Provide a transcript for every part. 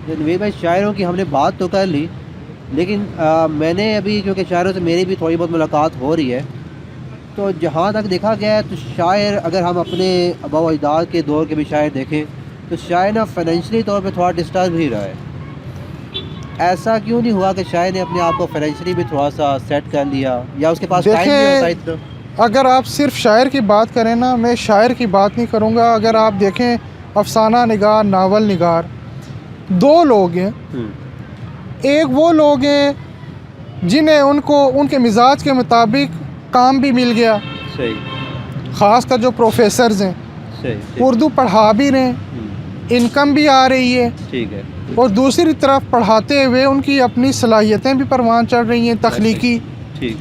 نوید بھائی شاعروں کی ہم نے بات تو کر لی، لیکن میں نے ابھی جو کہ شاعروں سے میری بھی تھوڑی بہت ملاقات ہو رہی ہے، تو جہاں تک دیکھا گیا ہے تو شاعر اگر ہم اپنے آباء و اجداد کے دور کے بھی شاعر دیکھیں تو شاعر نا فائنینشلی طور پہ تھوڑا ڈسٹرب ہی رہا ہے. ایسا کیوں نہیں ہوا کہ شاعر نے اپنے آپ کو فائنینشلی بھی تھوڑا سا سیٹ کر لیا، یا اس کے پاس ٹائم نہیں ہوتا اتنا؟ اگر آپ صرف شاعر کی بات کریں نا، میں شاعر کی بات نہیں کروں گا. اگر آپ دیکھیں افسانہ نگار، ناول نگار، دو لوگ ہیں. ایک وہ لوگ ہیں جنہیں ان کے مزاج کے مطابق کام بھی مل گیا، صحیح، خاص کر جو پروفیسرز ہیں، صحیح، اردو پڑھا بھی رہے ہیں، انکم بھی آ رہی ہے، ٹھیک ہے، اور دوسری طرف پڑھاتے ہوئے ان کی اپنی صلاحیتیں بھی پروان چڑھ رہی ہیں تخلیقی. ٹھیک،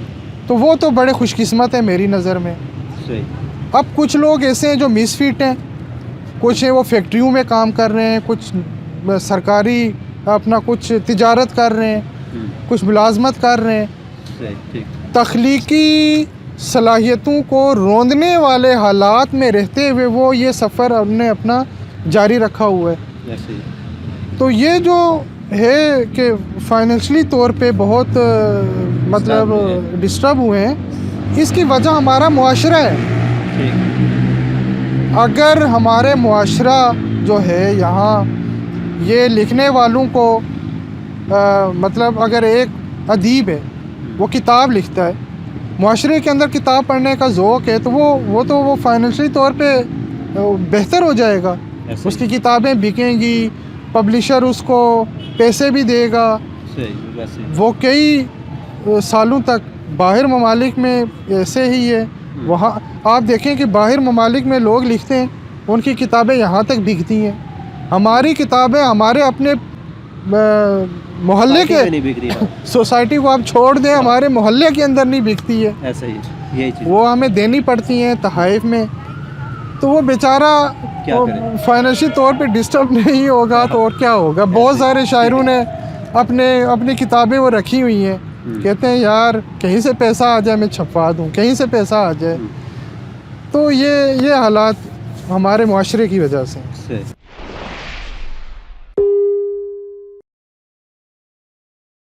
تو وہ تو بڑے خوش قسمت ہیں میری نظر میں. صحیح، اب کچھ لوگ ایسے ہیں جو مس فٹ ہیں، کچھ ہیں وہ فیکٹریوں میں کام کر رہے ہیں، کچھ سرکاری اپنا کچھ تجارت کر رہے ہیں، کچھ ملازمت کر رہے ہیں. صحیح، ٹھیک، تخلیقی صلاحیتوں کو روندنے والے حالات میں رہتے ہوئے وہ یہ سفر ہم نے اپنا جاری رکھا ہوا ہے. ایسے ہی، تو یہ جو ہے کہ فائنینشلی طور پہ بہت مطلب ڈسٹرب ہوئے ہیں، اس کی وجہ ہمارا معاشرہ ہے. ٹھیک، اگر ہمارے معاشرہ جو ہے یہاں یہ لکھنے والوں کو مطلب اگر ایک ادیب ہے وہ کتاب لکھتا ہے، معاشرے کے اندر کتاب پڑھنے کا ذوق ہے، تو وہ فائنینشلی طور پہ بہتر ہو جائے گا. اس کی کتابیں بکیں گی، پبلشر اس کو پیسے بھی دے گا. صحیح، ویسے وہ کئی سالوں تک باہر ممالک میں ایسے ہی ہے. وہاں آپ دیکھیں کہ باہر ممالک میں لوگ لکھتے ہیں، ان کی کتابیں یہاں تک بکتی ہیں. ہماری کتابیں ہمارے اپنے محلے کے نہیں بک رہی سوسائٹی کو آپ چھوڑ دیں، ہمارے محلے کے اندر نہیں بکتی ہے. ایسا ہی، یہی چیز وہ ہمیں دینی پڑتی ہیں تحائف میں. تو وہ بیچارہ فائنینشلی طور پہ ڈسٹرب نہیں ہوگا تو اور کیا ہوگا. بہت سارے شاعروں نے اپنی کتابیں وہ رکھی ہوئی ہیں، کہتے ہیں یار کہیں سے پیسہ آ جائے میں چھپوا دوں، کہیں سے پیسہ آ جائے. تو یہ حالات ہمارے معاشرے کی وجہ سے